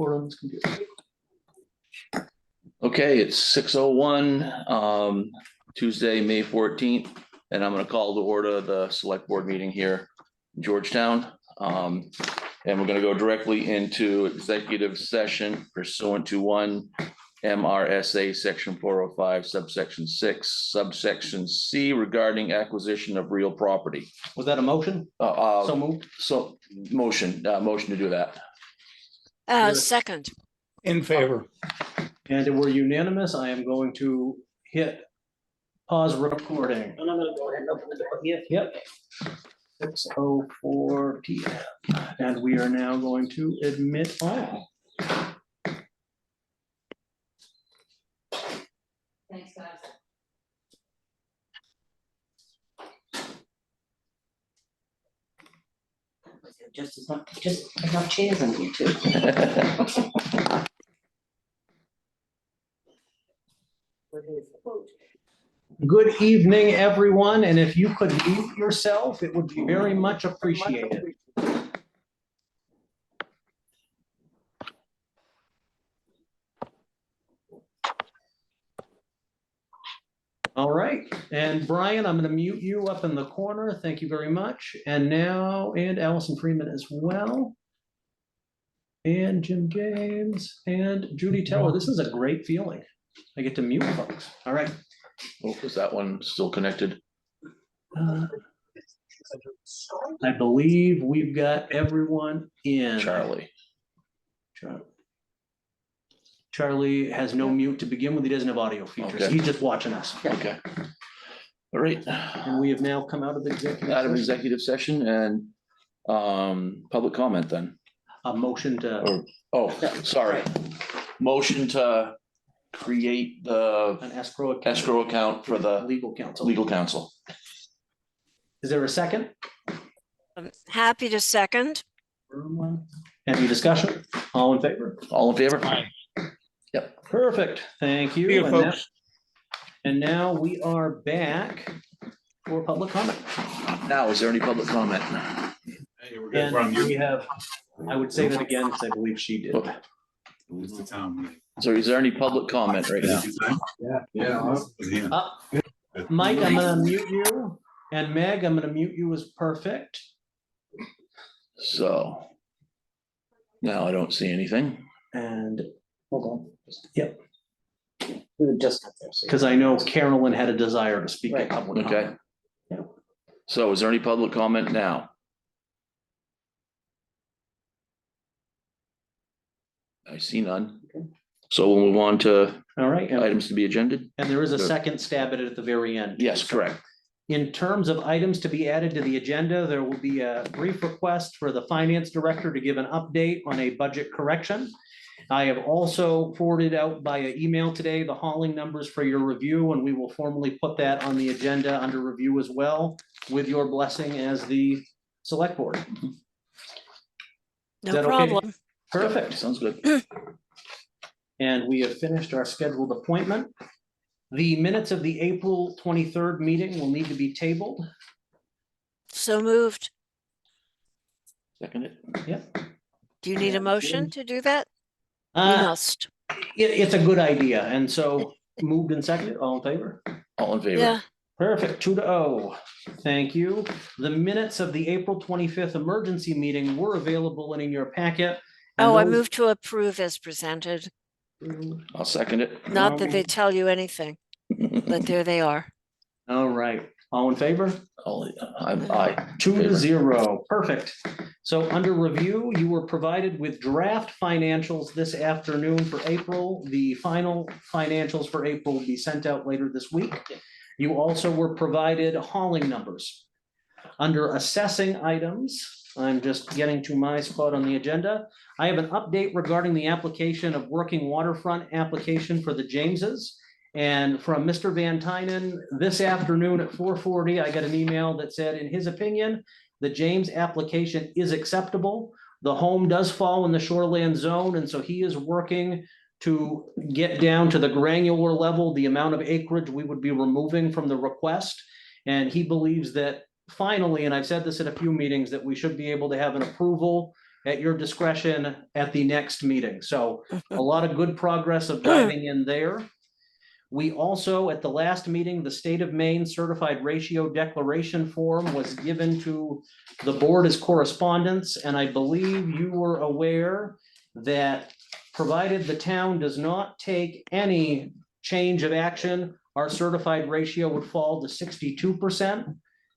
report on this computer. Okay, it's 6:01, Tuesday, May 14th, and I'm gonna call to order the select board meeting here in Georgetown. And we're gonna go directly into executive session pursuant to 1 MRSA section 405 subsection 6 subsection C regarding acquisition of real property. Was that a motion? So moved. So motion to do that. Second. In favor. And we're unanimous. I am going to hit pause recording. And I'm gonna go ahead and open the door here. Yep. 6:04 PM. And we are now going to admit all. Thanks, guys. Just enough chairs in here too. Good evening, everyone, and if you could mute yourself, it would be very much appreciated. All right, and Brian, I'm going to mute you up in the corner. Thank you very much. And now, and Allison Freeman as well. And Jim James and Judy Teller. This is a great feeling. I get to mute folks. All right. Oh, is that one still connected? I believe we've got everyone in. Charlie has no mute to begin with. He doesn't have audio features. Okay. He's just watching us. Okay. All right. And we have now come out of executive Out of session. executive session and public comment then. A motion to, Or, oh, sorry. Motion to create the an escrow account. escrow account for the Legal counsel. legal counsel. Is there a second? I'm happy to second. Any discussion? All in favor? All in favor? Yep. Perfect. Thank you. See you, And now- folks. And now we are back for public comment. Now, is there any public comment? And we have, I would say that again, because I believe she did. Okay. So is there any public comment right now? Mike, I'm gonna mute you, and Meg, I'm gonna mute you as perfect. So. Now I don't see anything. And, Hold on. Yep. We were just up there. So because I know Carolyn had a desire to speak at Right. public Okay. comment. Yeah. So is there any public comment now? I see none. Okay. So we'll move on to All right, and items to be agended? there is a Good. second stab at it at the very end. Yes, correct. In terms of items to be added to the agenda, there will be a brief request for the finance director to give an update on a budget correction. I have also forwarded out via email today the hauling numbers for your review, and we will formally put that on the agenda under review as well, with your blessing as the select board. No that okay? problem. Perfect. Sounds good. And we have finished our scheduled appointment. The minutes of the April 23rd meeting will need to be tabled. So moved. Second it. Yep. Do you need a motion to do that? You Uh, must. it's a good idea, and so moved and seconded, all in favor? All in favor? Yeah, Perfect, 2-0. Thank you. The minutes of the April 25th emergency meeting were available and in your packet. and oh, I those- moved to approve as presented. I'll second it. Not that they tell you anything, but there they are. All right, all in favor? Aye. 2-0, perfect. So under review, you were provided with draft financials this afternoon for April. The final financials for April will be sent out later this week. You also were provided hauling numbers. Under assessing items, I'm just getting to my spot on the agenda. I have an update regarding the application of working waterfront application for the Jameses. And from Mr. Van Tynen, this afternoon at 4:40, I got an email that said, in his opinion, the James application is acceptable. The home does fall in the shoreland zone, and so he is working to get down to the granular level, the amount of acreage we would be removing from the request. And he believes that finally, and I've said this at a few meetings, that we should be able to have an approval at your discretion at the next meeting. So a lot of good progress of diving in there. We also, at the last meeting, the State of Maine Certified Ratio Declaration Form was given to the board as correspondence, and I believe you were aware that provided the town does not take any change of action, our certified ratio would fall to 62%.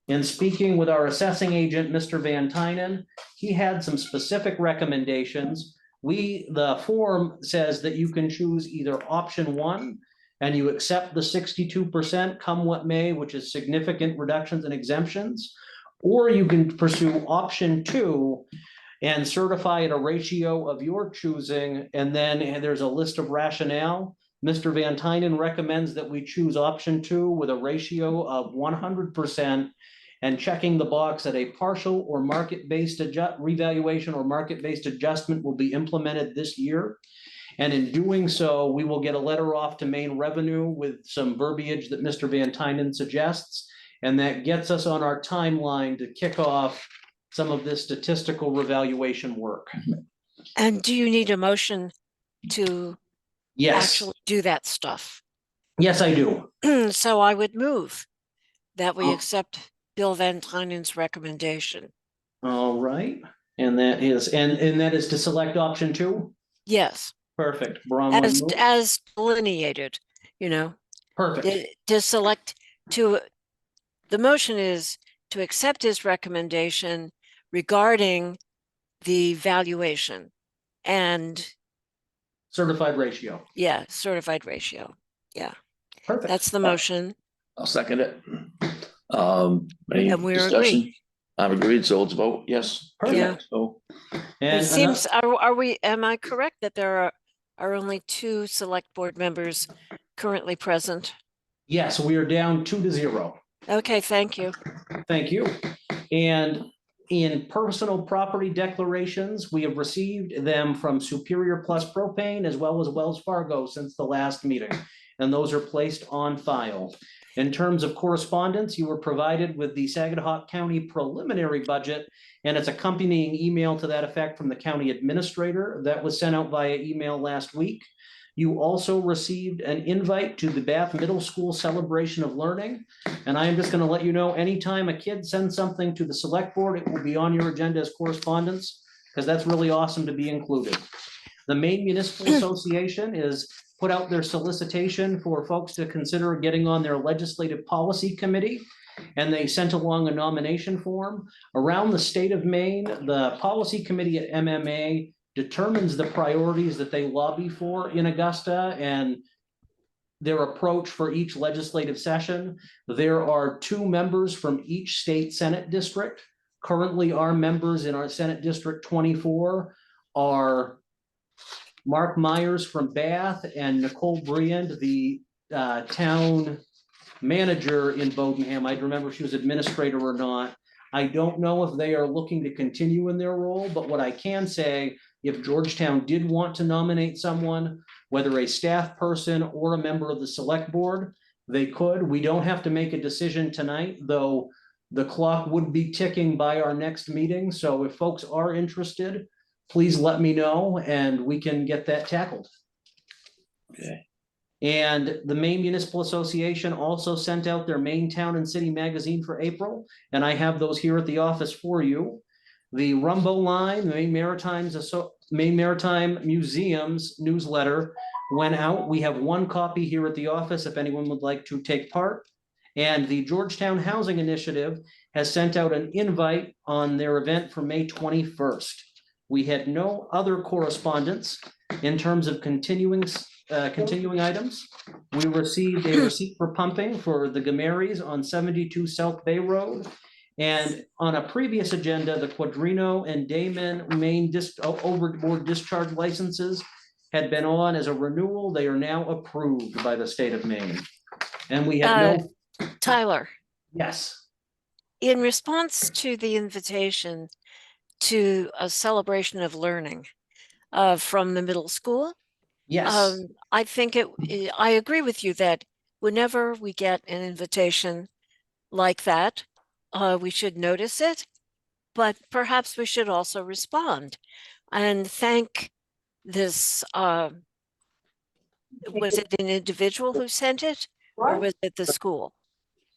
In speaking with our assessing agent, Mr. Van Tynen, he had some specific recommendations. The form says that you can choose either option one, and you accept the 62% come what may, which is significant reductions and exemptions, or you can pursue option two and certify at a ratio of your choosing, and then there's a list of rationale. Mr. Van Tynen recommends that we choose option two with a ratio of 100% and checking the box that a partial or market-based revaluation or market-based adjustment will be implemented this year. And in doing so, we will get a letter off to Maine Revenue with some verbiage that Mr. Van Tynen suggests. And that gets us on our timeline to kick off some of this statistical revaluation work. And do you need a motion to Yes, actually do that stuff? yes, I do. So I would move that we Oh. accept Bill Van Tynen's recommendation. All right. And that is, and that is to select option two? Yes, Perfect. Bronwyn moved. as delineated, Perfect. to select the motion is to accept his recommendation regarding the valuation and Certified ratio. certified ratio. Perfect. That's the motion. I'll second it. Any And we're discussion? agreed. I've agreed, so let's vote, yes. Yeah. So, And It seems, am I correct that there are only 2 select board members currently present? yes, we are down 2-0. Okay, thank you. Thank you. And in personal property declarations, we have received them from Superior Plus Propane as well as Wells Fargo since the last meeting, and those are placed on file. In terms of correspondence, you were provided with the Saginaw County preliminary budget and its accompanying email to that effect from the county administrator that was sent out via email last week. You also received an invite to the Bath Middle School Celebration of Learning. And I am just going to let you know, anytime a kid sends something to the select board, it will be on your agenda as correspondence, because that's really awesome to be included. The Maine Municipal Association is put out their solicitation for folks to consider getting on their legislative policy committee. And they sent along a nomination form. Around the state of Maine, the policy committee at MMA determines the priorities that they lobby for in Augusta and their approach for each legislative session. There are 2 members from each state Senate district. Currently, our members in our Senate District 24 are Mark Myers from Bath and Nicole Briand, the town manager in Bodenham. I'd remember if she was administrator or not. I don't know if they are looking to continue in their role, but what I can say, if Georgetown did want to nominate someone, whether a staff person or a member of the select board, they could. We don't have to make a decision tonight, though the clock would be ticking by our next meeting. So if folks are interested, please let me know and we can get that tackled. okay, And the Maine Municipal Association also sent out their Maine Town and City magazine for April, and I have those here at the office for you. The Rumbo Line, the Maine Maritime Museum's newsletter went out. We have 1 copy here at the office if anyone would like to take part. And the Georgetown Housing Initiative has sent out an invite on their event for May 21st. We had no other correspondence in terms of continuing items. We received a receipt for pumping for the Gamarys on 72 South Bay Road. And on a previous agenda, the Quadrino and Damon Main overboard discharge licenses had been on as a renewal. They are now approved by the state of Maine. And we have no. Tyler, Yes. in response to the invitation to a celebration of learning from the middle school, Yes. I think I agree with you that whenever we get an invitation like that, we should notice it but perhaps we should also respond and thank this, was it an individual who sent it or was it the school?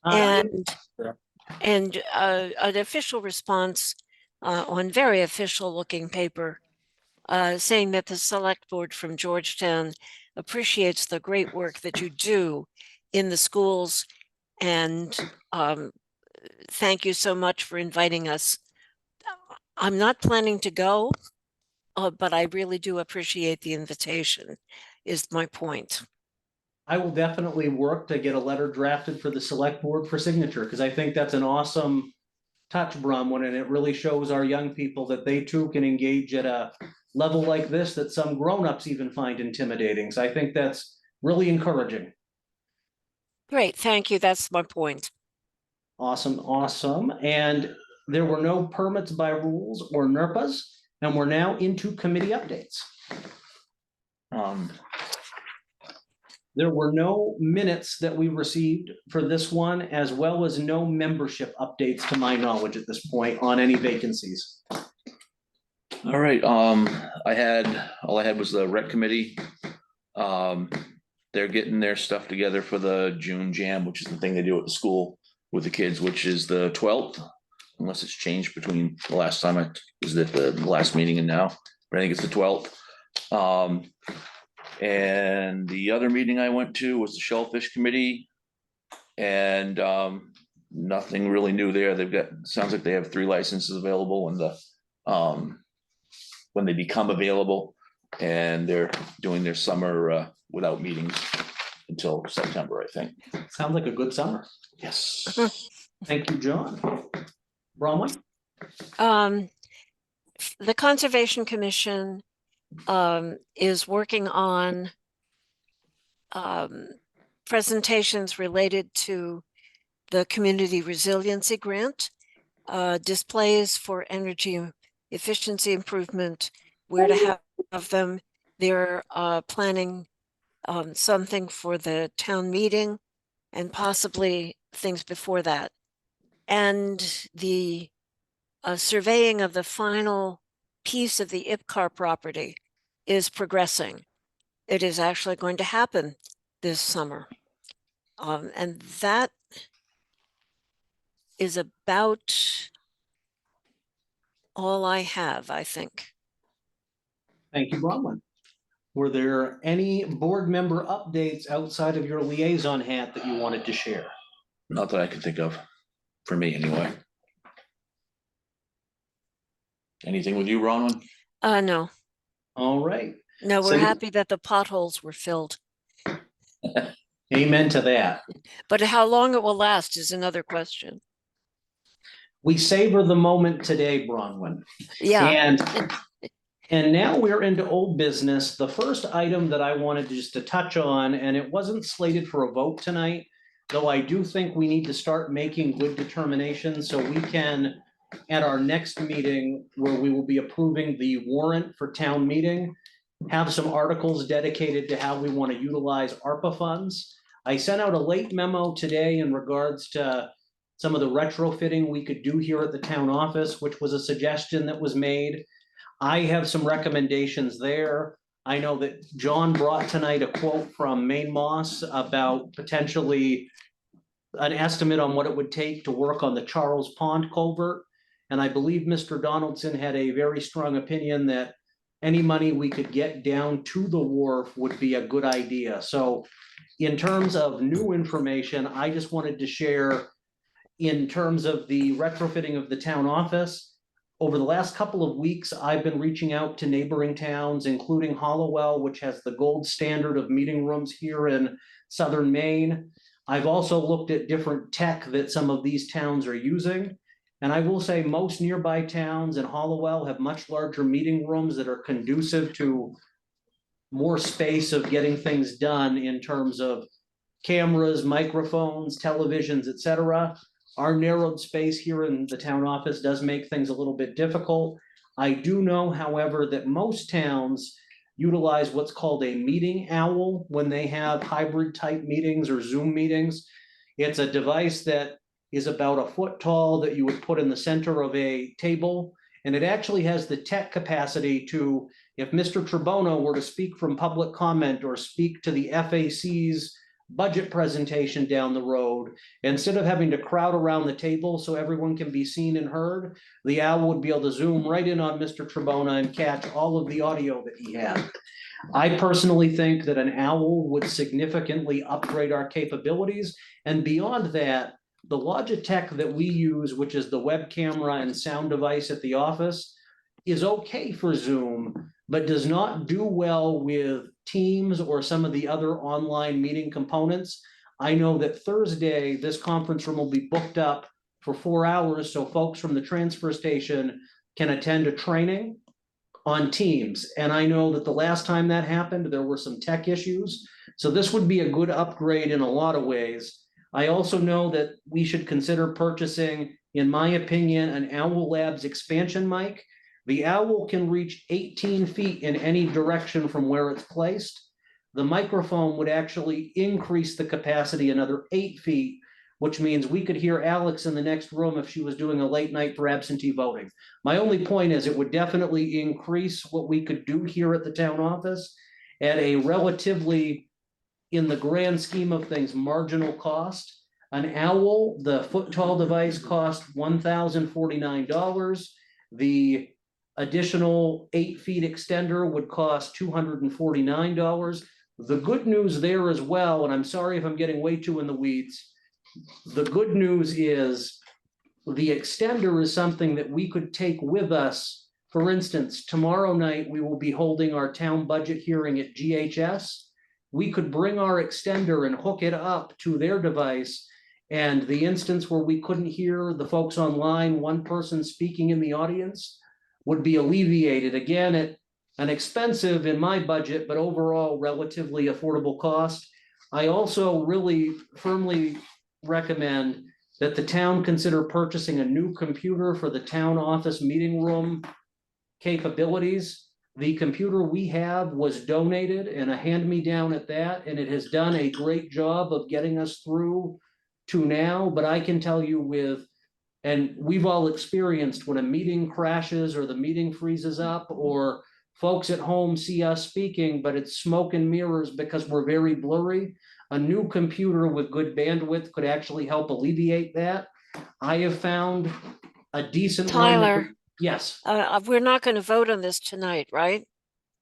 And an official response on very official looking paper saying that the select board from Georgetown appreciates the great work that you do in the schools, and thank you so much for inviting us. I'm not planning to go, but I really do appreciate the invitation, is my point. I will definitely work to get a letter drafted for the select board for signature, because I think that's an awesome touch, Bronwyn, and it really shows our young people that they too can engage at a level like this that some grownups even find intimidating. So I think that's really encouraging. Great, thank you. That's my point. Awesome, awesome. And there were no permits by rules or NERPAs, and we're now into committee updates. There were no minutes that we received for this one, as well as no membership updates to my knowledge at this point on any vacancies. All right, all I had was the rec committee. They're getting their stuff together for the June jam, which is the thing they do at the school with the kids, which is the 12th, unless it's changed between the last time I was at the last meeting and now, but I think it's the 12th. And the other meeting I went to was the Shellfish Committee. And nothing really new there. They've got, sounds like they have 3 licenses available and the when they become available, and they're doing their summer without meetings until September, I think. Sounds like a good summer. Yes. Thank you, John. Bronwyn? The Conservation Commission is working on presentations related to the Community Resiliency Grant, displays for energy efficiency improvement, where to have them. They're planning something for the town meeting and possibly things before that. And the surveying of the final piece of the IPCAR property is progressing. It is actually going to happen this summer. And that is about all I have, I think. Thank you, Bronwyn. Were there any board member updates outside of your liaison hat that you wanted to share? Not that I could think of, for me anyway. Anything with you, Bronwyn? No, All right. no, we're So- happy that the potholes were filled, Amen to that. but how long it will last is another question. We savor the moment today, Bronwyn. Yeah, And now we're into old business. The first item that I wanted just to touch on, and it wasn't slated for a vote tonight, though I do think we need to start making good determinations so we can, at our next meeting, where we will be approving the warrant for town meeting, have some articles dedicated to how we want to utilize ARPA funds. I sent out a late memo today in regards to some of the retrofitting we could do here at the town office, which was a suggestion that was made. I have some recommendations there. I know that John brought tonight a quote from Maine Moss about potentially an estimate on what it would take to work on the Charles Pond culvert. And I believe Mr. Donaldson had a very strong opinion that any money we could get down to the wharf would be a good idea. So in terms of new information, I just wanted to share in terms of the retrofitting of the town office. Over the last couple of weeks, I've been reaching out to neighboring towns, including Hollowell, which has the gold standard of meeting rooms here in southern Maine. I've also looked at different tech that some of these towns are using. And I will say most nearby towns in Hollowell have much larger meeting rooms that are conducive to more space of getting things done in terms of cameras, microphones, televisions, et cetera. Our narrowed space here in the town office does make things a little bit difficult. I do know, however, that most towns utilize what's called a meeting owl when they have hybrid type meetings or Zoom meetings. It's a device that is about a foot tall that you would put in the center of a table. And it actually has the tech capacity to, if Mr. Tribona were to speak from public comment or speak to the FAC's budget presentation down the road, instead of having to crowd around the table so everyone can be seen and heard, the owl would be able to zoom right in on Mr. Tribona and catch all of the audio that he had. I personally think that an owl would significantly upgrade our capabilities. And beyond that, the Logitech that we use, which is the web camera and sound device at the office, is okay for Zoom, but does not do well with Teams or some of the other online meeting components. I know that Thursday, this conference room will be booked up for 4 hours, so folks from the transfer station can attend a training on Teams. And I know that the last time that happened, there were some tech issues. So this would be a good upgrade in a lot of ways. I also know that we should consider purchasing, in my opinion, an Owl Labs expansion mic. The owl can reach 18 feet in any direction from where it's placed. The microphone would actually increase the capacity another 8 feet, which means we could hear Alex in the next room if she was doing a late night for absentee voting. My only point is it would definitely increase what we could do here at the town office at a relatively, in the grand scheme of things, marginal cost. An owl, the foot tall device, cost $1,049. The additional 8 feet extender would cost $249. The good news there as well, and I'm sorry if I'm getting way too in the weeds, the good news is the extender is something that we could take with us. For instance, tomorrow night, we will be holding our town budget hearing at GHS. We could bring our extender and hook it up to their device. And the instance where we couldn't hear the folks online, one person speaking in the audience, would be alleviated. Again, at an expensive in my budget, but overall relatively affordable cost. I also really firmly recommend that the town consider purchasing a new computer for the town office meeting room capabilities. The computer we have was donated and a hand-me-down at that, and it has done a great job of getting us through to now. But I can tell you and we've all experienced when a meeting crashes or the meeting freezes up, or folks at home see us speaking, but it's smoke and mirrors because we're very blurry. A new computer with good bandwidth could actually help alleviate that. I have found a decent one. Tyler, Yes, we're not going to vote on this tonight, right?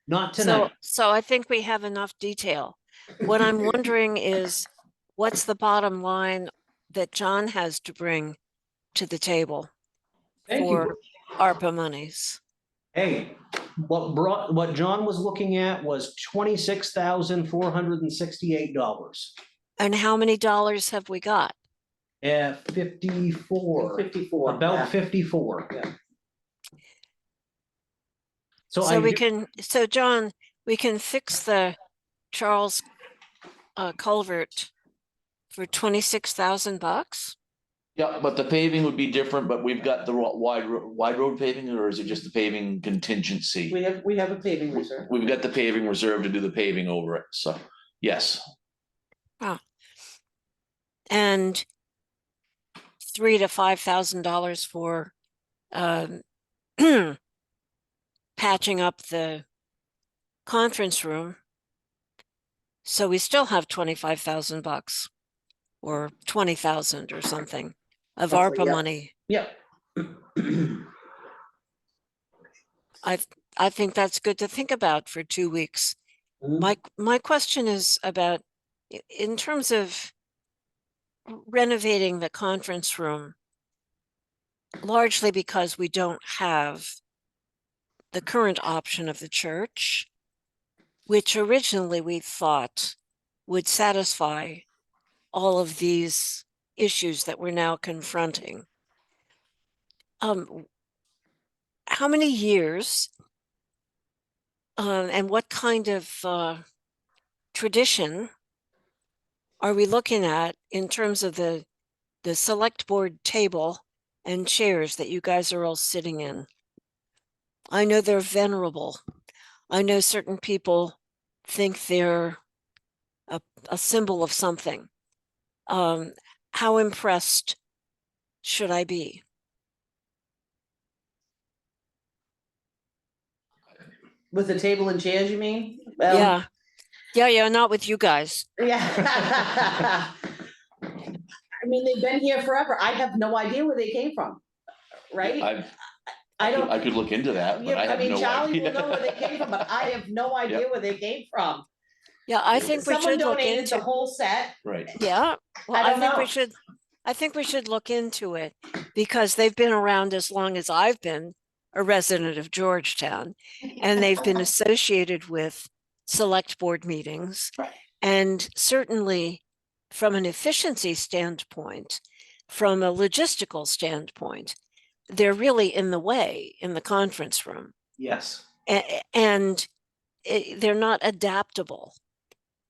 not tonight. So I think we have enough detail. What I'm wondering is, what's the bottom line that John has to bring to the table Thank you. for ARPA monies? Hey, what John was looking at was $26,468 And how many dollars have we got? at 54, 54. about yeah. 54. Yeah. So John, we can fix the Charles culvert for $26,000. Yeah, but the paving would be different, but we've got the wide road paving, or is it just the paving contingency? We have a paving reserve. We've got the paving reserve to do the paving over it, so, yes. And $3,000 to $5,000 for patching up the conference room. So we still have $25,000 or 20,000 or something of Roughly, ARPA yeah. money. Yeah. I think that's good to think about for 2 weeks. Mhm. My question is about, in terms of renovating the conference room, largely because we don't have the current option of the church, which originally we thought would satisfy all of these issues that we're now confronting. How many years and what kind of tradition are we looking at in terms of the select board table and chairs that you guys are all sitting in? I know they're venerable. I know certain people think they're a symbol of something. How impressed should I be? With the table and chairs, you mean? Well, Yeah, not with you guys. yeah. I mean, they've been here forever. I have no idea where they came from, right? I don't. I could look into that, but Yeah, I have no Charlie will idea. know where they came from, but I have no idea where they came from. Yeah, I think we Someone should look donated the into, whole set. Right. yeah, well, I I don't think we know. should, I think we should look into it because they've been around as long as I've been a resident of Georgetown. And they've been associated with select board meetings. Right. And certainly from an efficiency standpoint, from a logistical standpoint, they're really in the way in the conference room. Yes. And they're not adaptable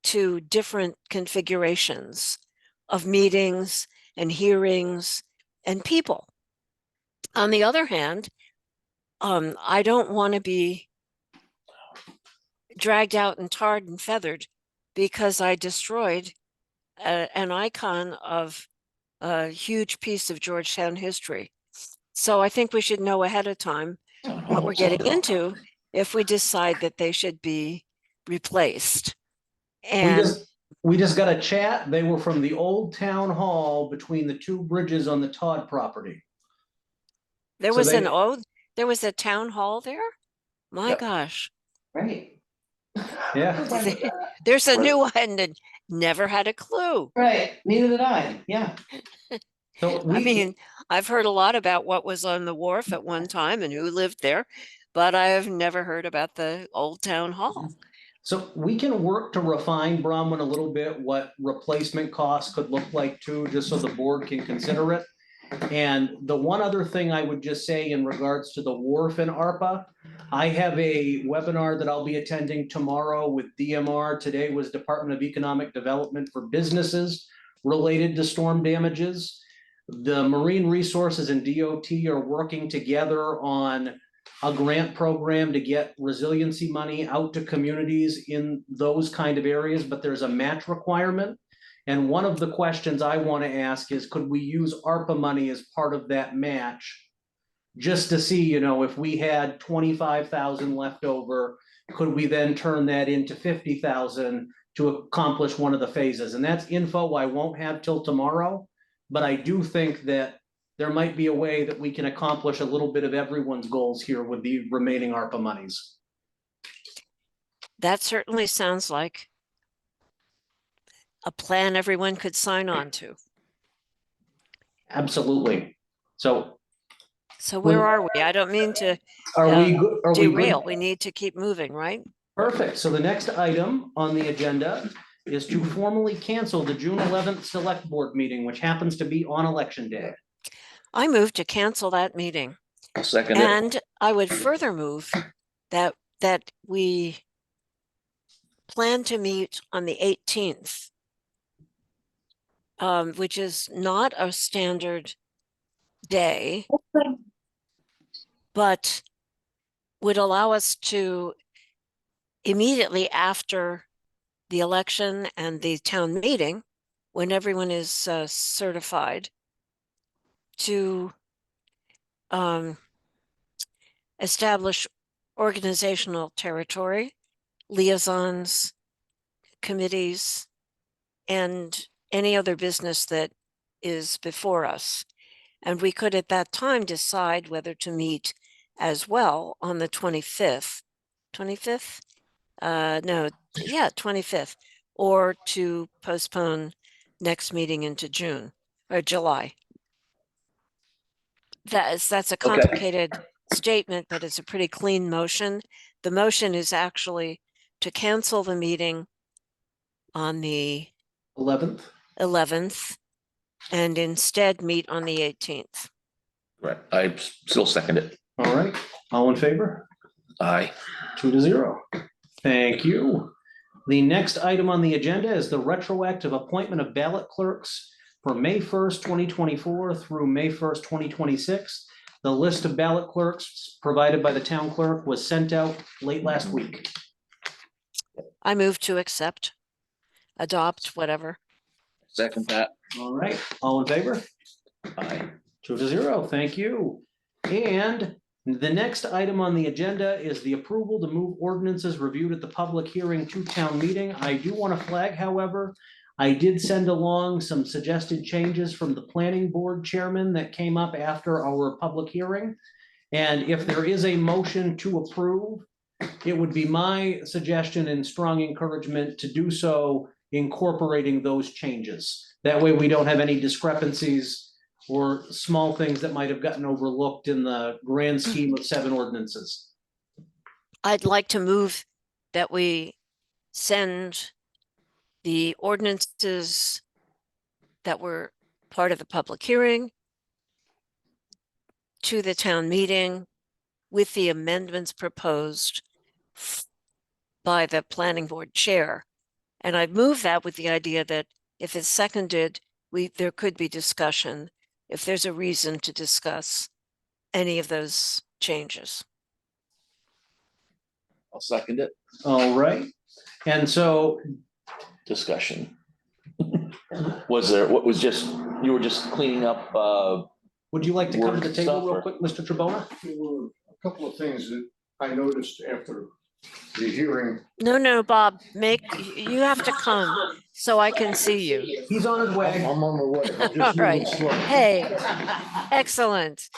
to different configurations of meetings and hearings and people. On the other hand, I don't want to be dragged out and tarred and feathered because I destroyed an icon of a huge piece of Georgetown history. So I think we should know ahead of time what we're getting into if we decide that they should be replaced. And We just got a chat. They were from the old town hall between the two bridges on the Todd property. there So was they- there was a town hall there. My Yep. gosh, Right. Yeah. there's a new one and never had a clue. Right, neither did I, yeah. So I mean, I've heard a lot about what was on the wharf at one time and who lived there, but I have never heard about the old town hall. so we can work to refine, Bronwyn, a little bit what replacement costs could look like too, just so the board can consider it. And the one other thing I would just say in regards to the wharf and ARPA, I have a webinar that I'll be attending tomorrow with DMR. Today was Department of Economic Development for businesses related to storm damages. The Marine Resources and DOT are working together on a grant program to get resiliency money out to communities in those kind of areas, but there's a match requirement. And one of the questions I want to ask is, could we use ARPA money as part of that match? Just to see, you know, if we had 25,000 left over, could we then turn that into 50,000 to accomplish one of the phases? And that's info I won't have till tomorrow. But I do think that there might be a way that we can accomplish a little bit of everyone's goals here with the remaining ARPA monies. That certainly sounds like a plan everyone could sign on to. Absolutely. So So where are we? I don't mean to are we derail. good? We need to keep moving, right? Perfect. So the next item on the agenda is to formally cancel the June 11th select board meeting, which happens to be on election day. I move to cancel that meeting. I'll second it. And I would further move that we plan to meet on the 18th, which is not a standard day, but would allow us to immediately after the election and the town meeting, when everyone is certified, to establish organizational territory, liaisons, committees, and any other business that is before us. And we could at that time decide whether to meet as well on the 25th. 25th? No, yeah, 25th, or to postpone next meeting into June or July. That's a complicated statement, but it's a pretty clean motion. The motion is actually to cancel the meeting on the 11th. 11th and instead meet on the 18th. Right, I still second it. All right. All in favor? Aye. 2-0. Thank you. The next item on the agenda is the retroactive appointment of ballot clerks for May 1st, 2024 through May 1st, 2026. The list of ballot clerks provided by the town clerk was sent out late last week. I move to accept, adopt, whatever. Second that. All right, all in favor? Aye. 2-0, thank you. And the next item on the agenda is the approval to move ordinances reviewed at the public hearing to town meeting. I do want to flag, however, I did send along some suggested changes from the planning board chairman that came up after our public hearing. And if there is a motion to approve, it would be my suggestion and strong encouragement to do so incorporating those changes. That way we don't have any discrepancies or small things that might have gotten overlooked in the grand scheme of 7 ordinances. I'd like to move that we send the ordinances that were part of the public hearing to the town meeting with the amendments proposed by the planning board chair. And I move that with the idea that if it's seconded, there could be discussion if there's a reason to discuss any of those changes. I'll second it. All right. And so Discussion. Was there, what was just, you were just cleaning up, would you like to come to the Word table stuff, real or- quick, Mr. Trebona? There were a couple of things that I noticed after the hearing. No, Bob, you have to come so I can see you. He's on his I'm way. on my way. I'm All just moving right. slow. Hey, excellent.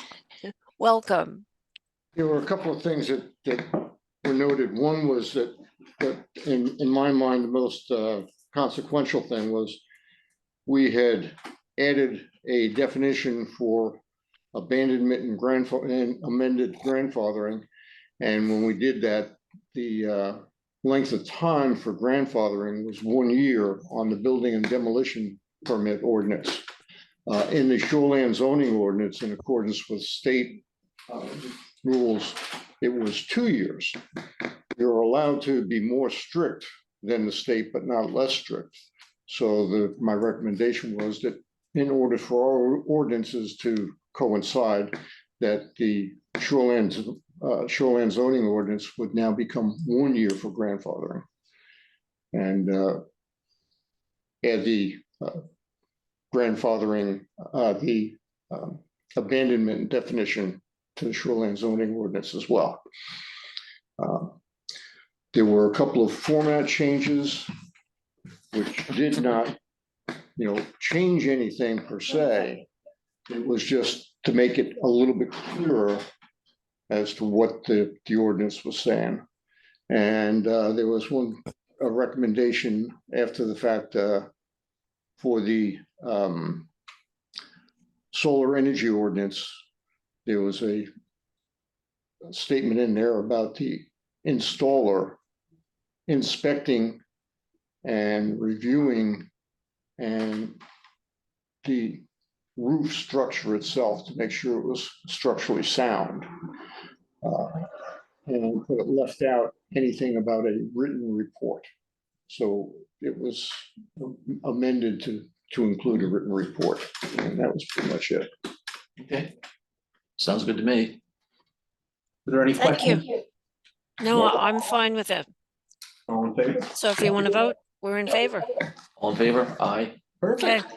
Welcome. There were a couple of things that were noted. One was that in my mind, the most consequential thing was we had added a definition for abandonment and amended grandfathering. And when we did that, the length of time for grandfathering was 1 year on the building and demolition permit ordinance. In the shoreline zoning ordinance, in accordance with state rules, it was 2 years. You're allowed to be more strict than the state, but not less strict. So my recommendation was that in order for our ordinances to coincide, that the shoreline zoning ordinance would now become 1 year for grandfathering. And add the grandfathering, the abandonment definition to the shoreline zoning ordinance as well. There were a couple of format changes which did not, change anything per se. It was just to make it a little bit clearer as to what the ordinance was saying. And there was a recommendation after the fact for the solar energy ordinance. There was a statement in there about the installer inspecting and reviewing and the roof structure itself to make sure it was structurally sound. And it left out anything about a written report. So it was amended to include a written report, and that was pretty much it. okay. Sounds good to me. Are there any Thank questions? you. No, I'm fine with it. All in favor? So if you want to vote, we're in favor. All in favor? Aye. Okay. Perfect.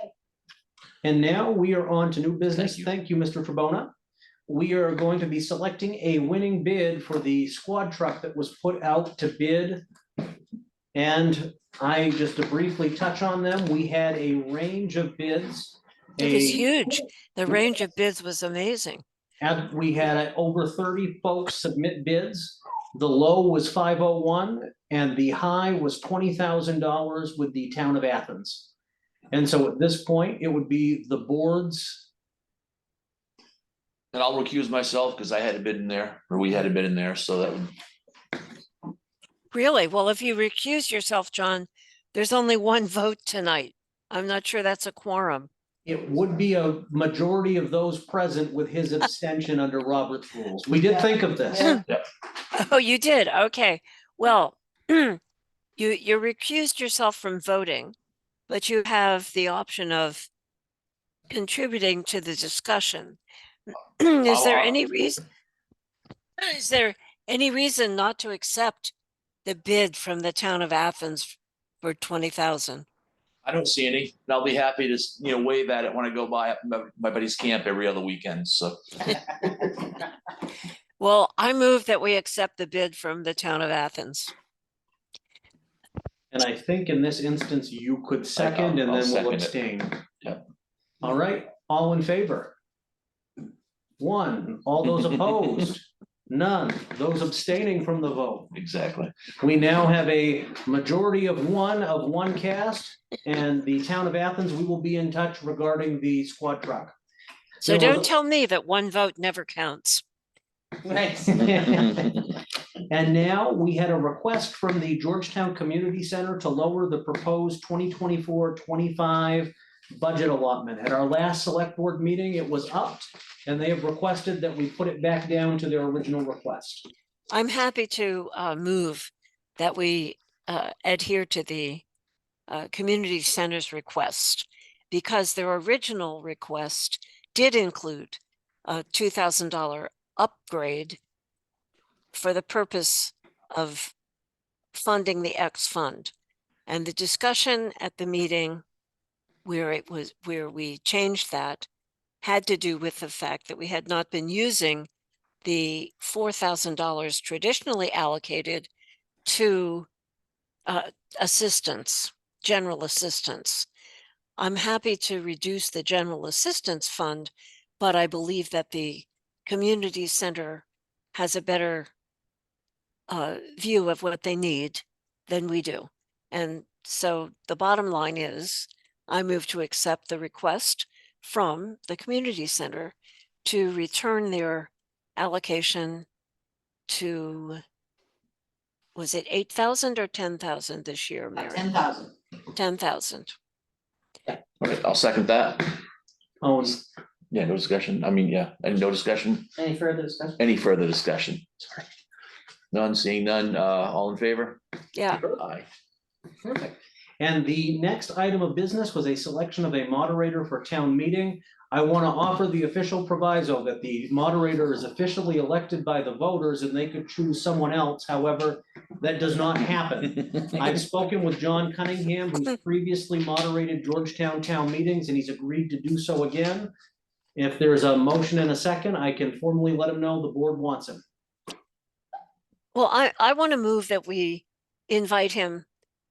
And now we are on to new business. Thank you. Thank you, Mr. Trebona. We are going to be selecting a winning bid for the squad truck that was put out to bid. And just to briefly touch on them, we had a range of bids. It was huge. The range of bids was amazing. We had over 30 folks submit bids. The low was 501 and the high was $20,000 with the town of Athens. And so at this point, it would be the board's. And I'll recuse myself because I had a bid in there, or we had a bid in there, so that would. Really? Well, if you recuse yourself, John, there's only one vote tonight. I'm not sure that's a quorum. It would be a majority of those present with his abstention under Robert's rules. We did think of this. Oh, you did? Okay. Well, you recused yourself from voting, but you have the option of contributing to the discussion. Is there any reason? Is there any reason not to accept the bid from the town of Athens for 20,000? I don't see any, and I'll be happy to, wave at it when I go by my buddy's camp every other weekend, so. Well, I move that we accept the bid from the town of Athens. And I think in this instance, you could second and I'll then we'll second it. abstain. Yep. All right, all in favor? One, all those opposed? None, those abstaining from the vote. Exactly. We now have a majority of one cast, and the town of Athens, we will be in touch regarding the squad truck. So There was don't tell me that one vote never counts. Right. And now we had a request from the Georgetown Community Center to lower the proposed 2024-25 budget allotment. At our last select board meeting, it was upped, and they have requested that we put it back down to their original request. I'm happy to move that we adhere to the community center's request, because their original request did include a $2,000 upgrade for the purpose of funding the X fund. And the discussion at the meeting where we changed that had to do with the fact that we had not been using the $4,000 traditionally allocated to assistance, general assistance. I'm happy to reduce the general assistance fund, but I believe that the community center has a better view of what they need than we do. And so the bottom line is, I move to accept the request from the community center to return their allocation to, was it 8,000 or 10,000 this year, Mary? 10,000. 10,000. Okay, I'll second that. Oh, Yeah, no discussion. I mean, yeah, and no discussion. Any further discussion? Any further discussion? Sorry. None, seeing none, all in favor? Yeah, Aye. perfect. And the next item of business was a selection of a moderator for town meeting. I want to offer the official proviso that the moderator is officially elected by the voters and they could choose someone else. However, that does not happen. I've spoken with John Cunningham, who's previously moderated Georgetown town meetings, and he's agreed to do so again. If there's a motion and a second, I can formally let him know the board wants him. well, I want to move that we invite him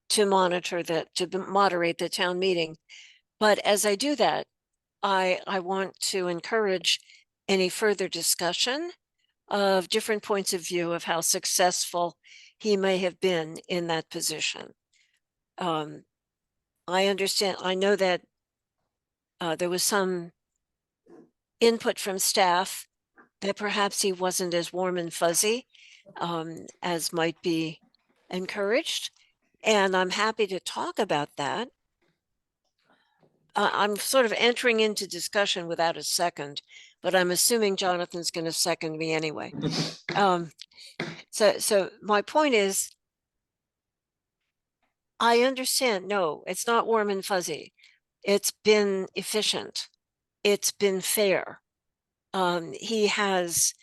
to moderate the town meeting. But as I do that, I want to encourage any further discussion of different points of view of how successful he may have been in that position. I understand, I know that there was some input from staff that perhaps he wasn't as warm and fuzzy as might be encouraged. And I'm happy to talk about that. I'm sort of entering into discussion without a second, but I'm assuming Jonathan's going to second me anyway. So my point is, I understand, no, it's not warm and fuzzy. It's been efficient. It's been fair. He has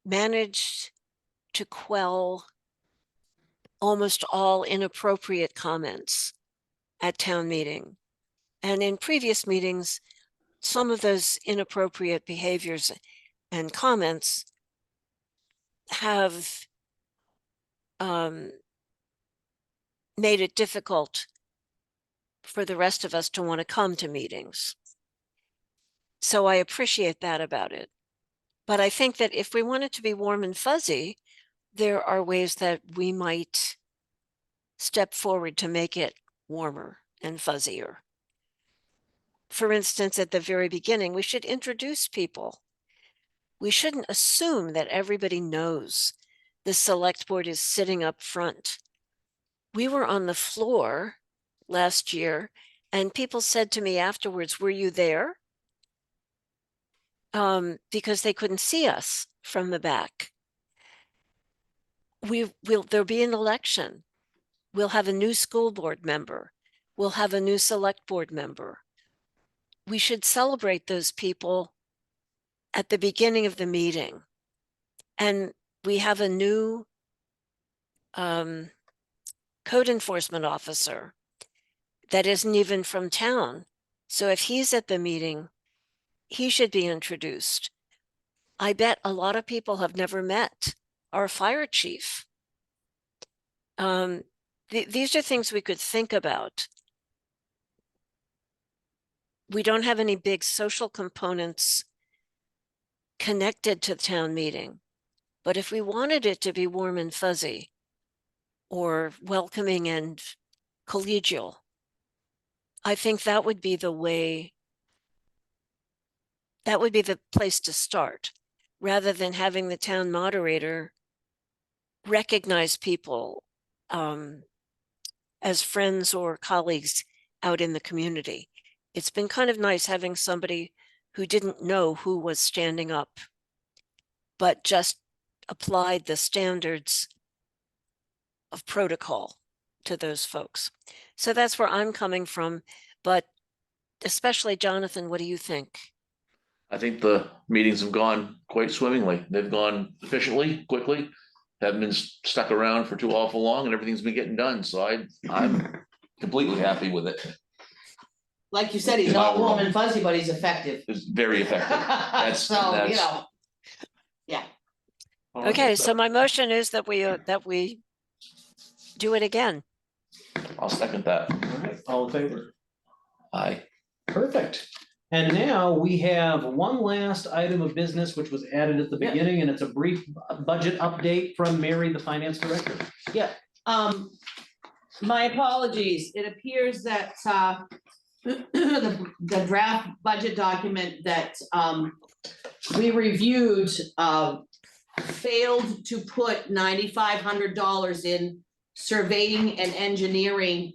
managed to quell almost all inappropriate comments at town meeting. And in previous meetings, some of those inappropriate behaviors and comments have made it difficult for the rest of us to want to come to meetings. So I appreciate that about it. But I think that if we want it to be warm and fuzzy, there are ways that we might step forward to make it warmer and fuzzier. For instance, at the very beginning, we should introduce people. We shouldn't assume that everybody knows the select board is sitting up front. We were on the floor last year and people said to me afterwards, were you there? Because they couldn't see us from the back. There'll be an election. We'll have a new school board member. We'll have a new select board member. We should celebrate those people at the beginning of the meeting. And we have a new code enforcement officer that isn't even from town. So if he's at the meeting, he should be introduced. I bet a lot of people have never met our fire chief. These are things we could think about. We don't have any big social components connected to the town meeting. But if we wanted it to be warm and fuzzy or welcoming and collegial, I think that would be the way, that would be the place to start, rather than having the town moderator recognize people as friends or colleagues out in the community. It's been kind of nice having somebody who didn't know who was standing up, but just applied the standards of protocol to those folks. So that's where I'm coming from, but especially Jonathan, what do you think? I think the meetings have gone quite swimmingly. They've gone efficiently, quickly, haven't been stuck around for too awful long, and everything's been getting done. So I'm completely happy with it. Like you said, he's not warm and fuzzy, but he's effective. It's very effective. So, you know, yeah. Okay, so my motion is that we do it again. I'll second that. All right, all in favor? Aye. Perfect. And now we have one last item of business, which was added at the Yeah. beginning, and it's a brief budget update from Mary, the finance director. Yeah, my apologies. It appears that, the draft budget document that, we reviewed, failed to put $9,500 in surveying and engineering,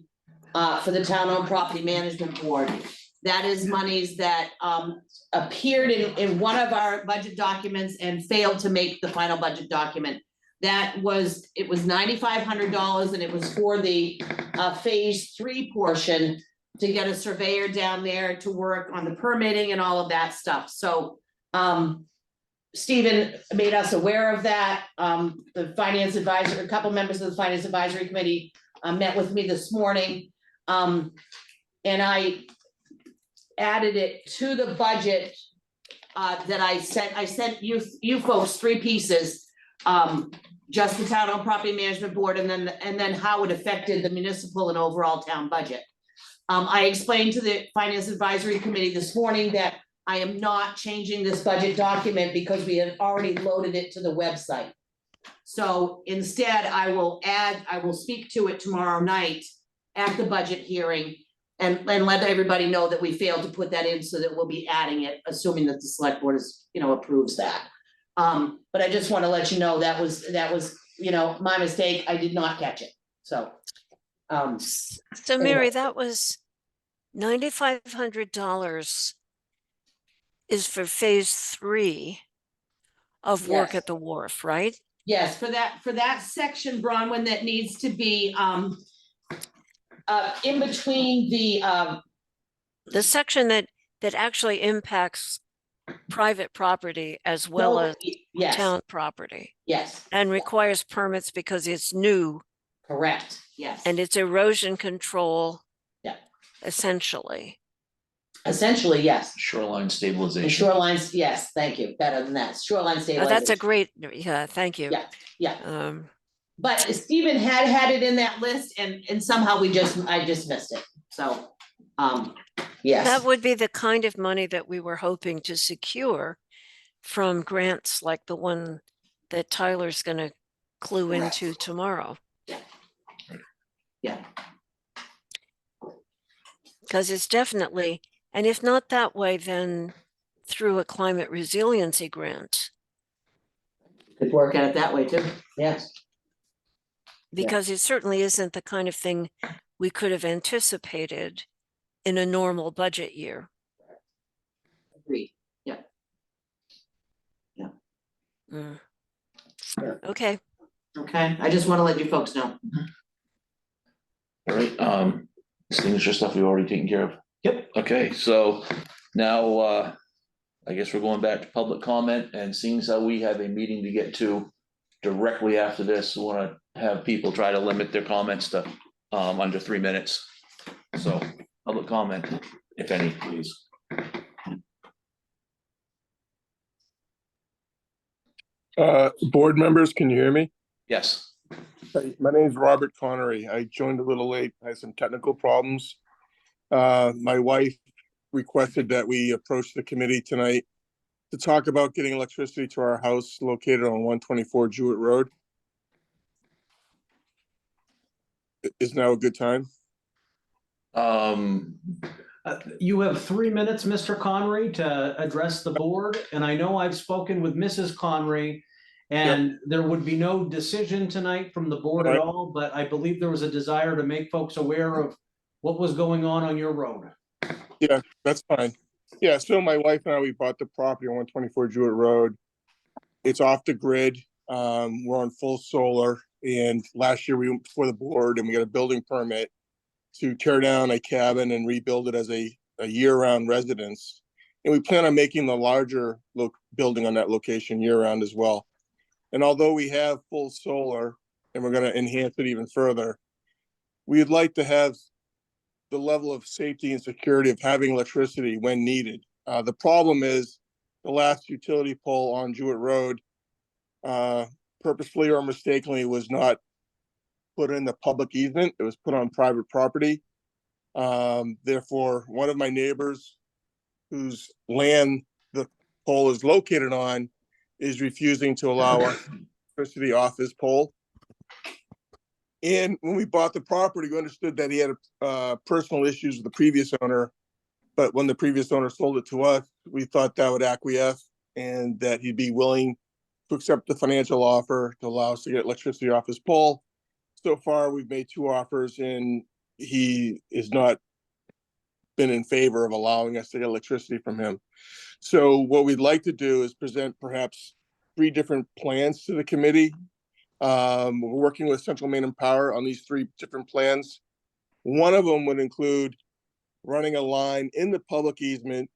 for the town-owned property management board. That is monies that, appeared in one of our budget documents and failed to make the final budget document. It was $9,500, and it was for the, phase 3 portion to get a surveyor down there to work on the permitting and all of that stuff. So, Stephen made us aware of that. The finance advisor, a couple members of the finance advisory committee, met with me this morning. And I added it to the budget, that I sent you folks 3 pieces. Just the town-owned property management board, and then how it affected the municipal and overall town budget. I explained to the finance advisory committee this morning that I am not changing this budget document because we have already loaded it to the website. So instead, I will speak to it tomorrow night at the budget hearing and let everybody know that we failed to put that in, so that we'll be adding it, assuming that the select board approves that. But I just want to let you know that was, my mistake. I did not catch it. So, So Mary, that was $9,500 is for phase 3 of work Yes. at the wharf, right? yes, for that section, Bronwyn, that needs to be, in between The section that actually impacts private property as well as yes, town property yes, and requires permits because it's new correct, yes. and it's erosion control. Yeah. Essentially. Essentially, yes. Shoreline And stabilization. shorelines, yes, thank you, better than that, shoreline stabilization. That's a great, yeah, thank you. Yeah, yeah. But Stephen had it in that list, and somehow I just missed it, so, yes. That would be the kind of money that we were hoping to secure from grants like the one that Tyler's gonna clue Correct. into tomorrow. Yeah, Because it's definitely, and if not that way, then through a climate resiliency grant. could work at it that way too, yes. Because it certainly isn't the kind of thing we could have anticipated in a normal budget year. Agreed. Mm. Yeah. Okay, Okay, I just want to let you folks know. All right, signature stuff we've already taken care of. Yep. Okay, so now, I guess we're going back to public comment, and seeing as how we have a meeting to get to directly after this, we want to have people try to limit their comments to, under 3 minutes. So public comment, if any, please. Board members, can you hear me? Yes. Hey, my name is Robert Connery. I joined a little late. I had some technical problems. My wife requested that we approach the committee tonight to talk about getting electricity to our house located on 124 Jewett Road. Is now a good time? You have 3 minutes, Mr. Conry, to address the board, and I know I've spoken with Mrs. Conry, and there would be no decision tonight from the board at Right. all, but I believe there was a desire to make folks aware of what was going on your road. Yeah, that's fine. Yeah, so my wife and I, we bought the property on 124 Jewett Road. It's off the grid. We're on full solar, and last year we went before the board and we got a building permit to tear down a cabin and rebuild it as a year-round residence. And we plan on making the larger building on that location year-round as well. And although we have full solar and we're gonna enhance it even further, we'd like to have the level of safety and security of having electricity when needed. The problem is the last utility pole on Jewett Road, purposefully or mistakenly, was not put in the public easement. It was put on private property. Therefore, one of my neighbors whose land the pole is located on is refusing to allow our electricity off his pole. And when we bought the property, we understood that he had personal issues with the previous owner. But when the previous owner sold it to us, we thought that would acquiesce and that he'd be willing to accept the financial offer to allow us to get electricity off his pole. So far, we've made 2 offers and he is not been in favor of allowing us to get electricity from him. So what we'd like to do is present perhaps 3 different plans to the committee. We're working with Central Maine and Power on these 3 different plans. One of them would include running a line in the public easement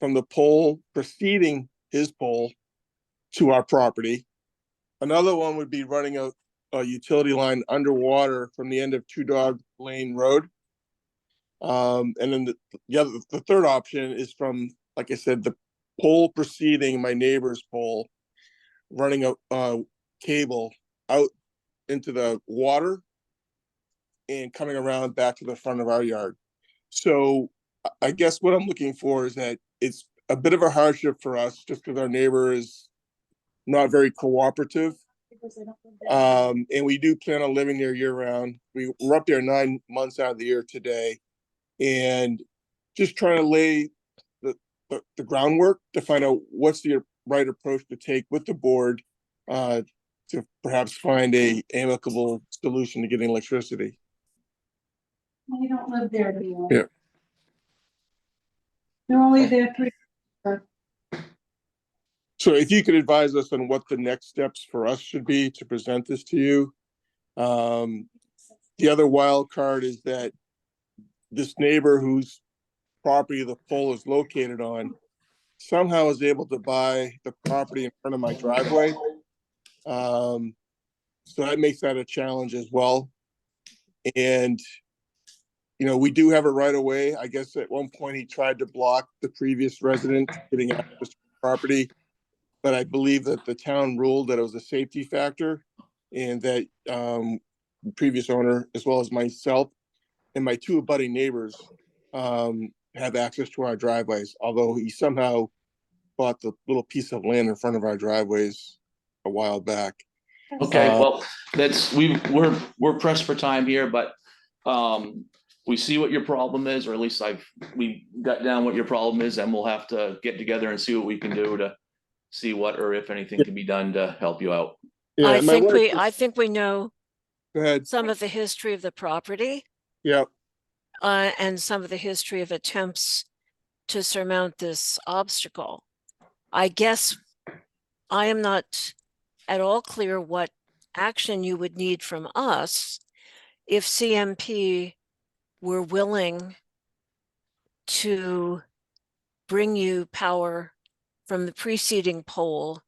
from the pole preceding his pole to our property. Another one would be running a utility line underwater from the end of Two Dog Lane Road. And then the third option is from, like I said, the pole preceding my neighbor's pole, running a cable out into the water and coming around back to the front of our yard. So I guess what I'm looking for is that it's a bit of a hardship for us just because our neighbor is not very cooperative. And we do plan on living there year round. We're up there 9 months out of the year today. And just trying to lay the groundwork to find out what's the right approach to take with the board to perhaps find a amicable solution to getting electricity. They don't live there anymore. Yeah. They're only there 3. So if you could advise us on what the next steps for us should be to present this to you. The other wild card is that this neighbor whose property the pole is located on somehow is able to buy the property in front of my driveway. So that makes that a challenge as well. And, you know, we do have a right of way. I guess at one point he tried to block the previous resident getting access to the property. But I believe that the town ruled that it was a safety factor and that the previous owner, as well as myself and my 2 abutting neighbors, have access to our driveways, although he somehow bought the little piece of land in front of our driveways a while back. Okay, well, we're pressed for time here, but we see what your problem is, or at least we got down what your problem is, and we'll have to get together and see what we can do to see what or if anything can be done to help you out. Yeah, I my think wife I think we know Go ahead. some of the history of the property Yeah, and some of the history of attempts to surmount this obstacle. I guess I am not at all clear what action you would need from us if CMP were willing to bring you power from the preceding pole,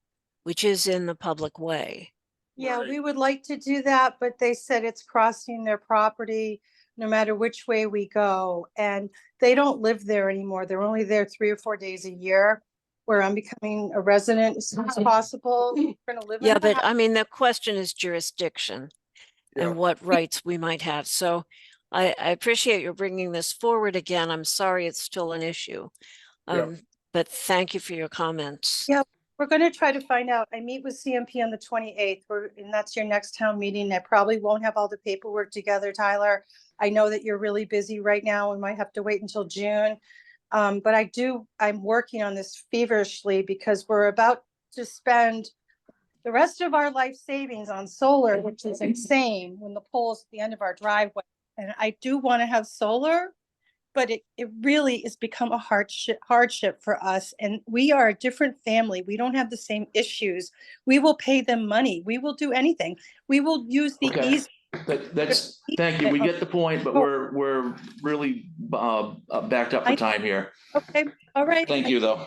which is in the public way. Yeah, we would like to do that, but they said it's crossing their property. no matter which way we go. And they don't live there anymore. They're only there 3 or 4 days a year, where I'm becoming a resident as soon as possible. We're gonna live in Yeah, the but house. I mean, the question is jurisdiction Yeah. and what rights we might have. So I appreciate your bringing this forward again. I'm sorry it's still an issue. Yeah. But thank you for your comments. Yeah. We're gonna try to find out. I meet with CMP on the 28th, and that's your next town meeting. I probably won't have all the paperwork together, Tyler. I know that you're really busy right now and might have to wait until June. But I'm working on this feverishly because we're about to spend the rest of our life savings on solar, which is insane when the pole's at the end of our driveway. And I do want to have solar, but it really has become a hardship for us. And we are a different family. We don't have the same issues. We will pay them money. We will do anything. We will use the Okay. easy. That's, thank you. We get the point, but we're really backed up for time here. Okay, all right. Thank you, though.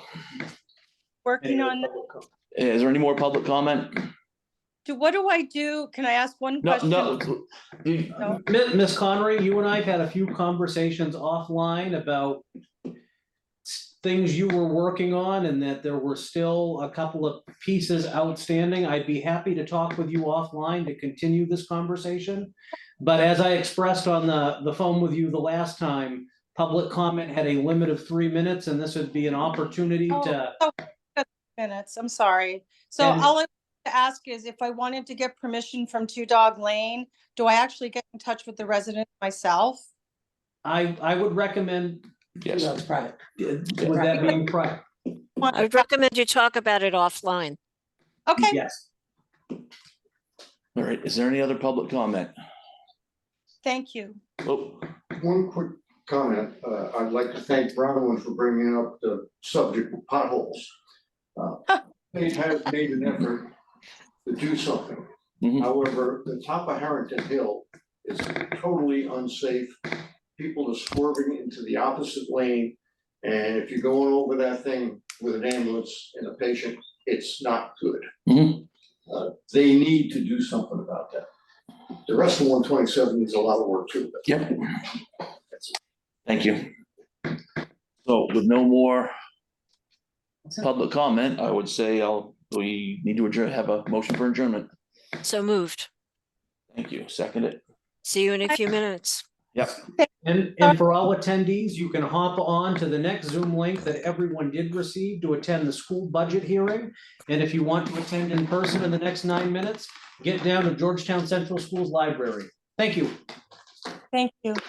Working on, Is there any more public comment? what do I do? Can I ask one No, question? no. No. Ms. Connery, you and I have had a few conversations offline about things you were working on and that there were still a couple of pieces outstanding. I'd be happy to talk with you offline to continue this conversation. But as I expressed on the phone with you the last time, public comment had a limit of 3 minutes, and this would be an opportunity to. Minutes, I'm sorry. So And- all I want to ask is if I wanted to get permission from Two Dog Lane, do I actually get in touch with the resident myself? I would recommend, Yes. That's private. with that being private, I would recommend you talk about it offline. Okay, yes. All right. Is there any other public comment? thank you. Oh, One quick comment. I'd like to thank Bronwyn for bringing up the subject of potholes. They have made an effort to do something. Mhm. However, the top of Harrington Hill is totally unsafe. People are swerving into the opposite lane. And if you're going over that thing with an ambulance and a patient, it's not good. Mhm. They need to do something about that. The rest of 127 needs a lot of work too. but- Yep. Thank you. So with no more public comment, I would say we need to adjourn, have a motion for adjournment. So moved. Thank you. Second it. See you in a few minutes. Yep. And for all attendees, you can hop on to the next Zoom link that everyone did receive to attend the school budget hearing. And if you want to attend in person in the next 9 minutes, get down to Georgetown Central Schools Library. Thank you. Thank you.